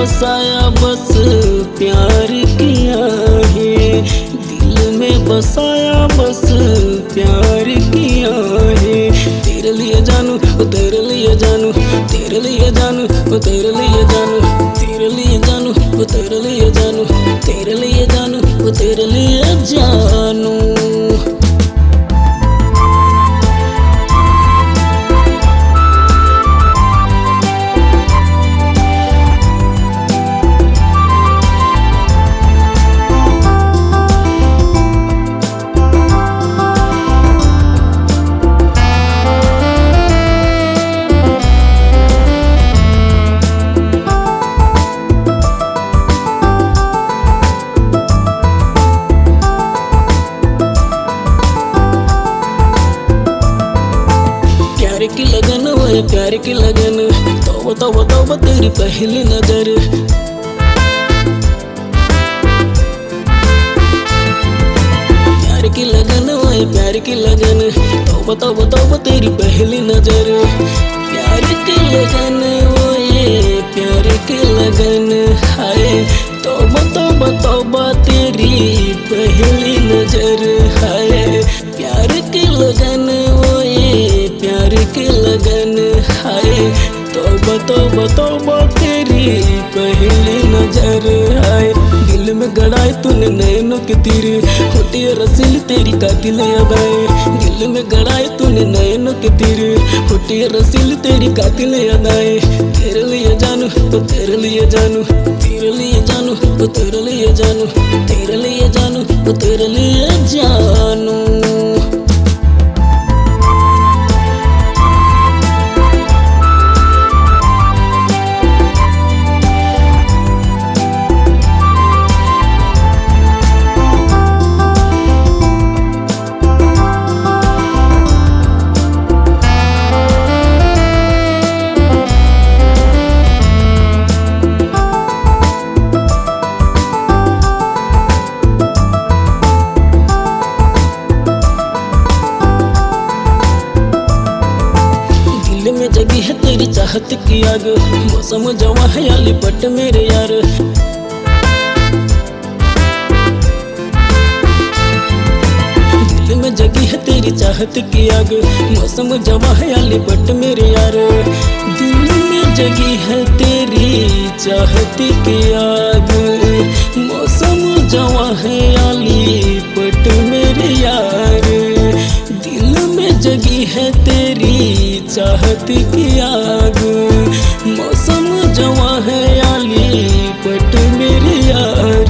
बसाया बस प्यार किया है, दिल में बसाया बस प्यार किया है। तेरे लिए जानू तेरे लिए जानू, तेरे लिए जानू तेरे लिए जानू, तेरे लिए जानू तेरे लिए जानू, तेरे लिए जानू तेरे लिए जानू। प्यार की लगन वो प्यार की लगन, तौबा तौबा तौबा तेरी पहली नजर। प्यार की लगन वो प्यार की लगन, तौबा तौबा तौबा तेरी पहली नजर। प्यार की लगन वो ये प्यार की लगन, हाय तौबा तौबा तौबा तेरी पहली नजर। हाय प्यार की लगन वो ये प्यार की लगन, हाय तौबा तौबा तौबा तेरी पहली नजर। हाय दिल में गड़ाए तूने नैनों के तीर, होती है रसीली तेरी कातिल अदाएं। दिल में गड़ाए तूने नैनों के तीर, होती है रसीली तेरी कातिल अदाएं। तेरे लिए जानू तो तेरे लिए जानू, तेरे लिए जानू तो तेरे लिए जानू, तेरे लिए जानू तो तेरे लिए जानू। जगी है तेरी चाहत की आग, मौसम जवा है या लिपट मेरे यार। दिल में जगी है तेरी चाहत की आग, मौसम जवा है या लिपट मेरे यार। दिल में जगी है तेरी चाहत की आग, मौसम जवा है या लिपट मेरे यार। दिल में जगी है तेरी चाहत की आग, मौसम जवा है आली पट मेरे यार।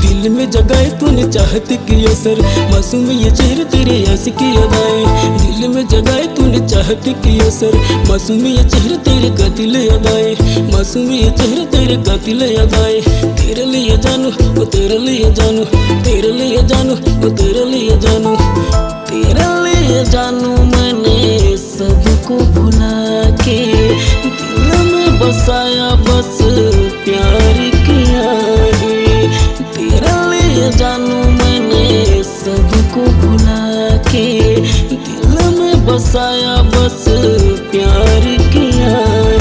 दिल में जगाए तूने चाहत की असर, मासूम ये चेहरे तेरे यास की अदाएं। दिल में जगाए तूने चाहत की असर, मासूम ये चेहरे तेरे कातिल अदाएं। मासूम ये चेहरे तेरे कातिल अदाएं। तेरे लिए जानू वो तेरे लिए जानू, तेरे लिए जानू वो तेरे लिए जानू, तेरे लिए जानू। मैंने सबको भुला के दिल में बसाया बस प्यार किया है। तेरे लिए जानू मैंने सबको भुला के दिल में बसाया बस प्यार किया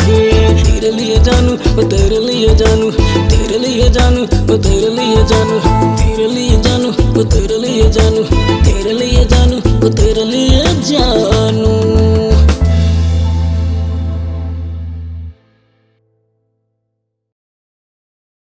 है। तेरे लिए जानू तेरे लिए जानू, तेरे लिए जानू तेरे लिए जानू, तेरे लिए जानू तेरे लिए जानू, तेरे लिए जानू तेरे लिए जानू।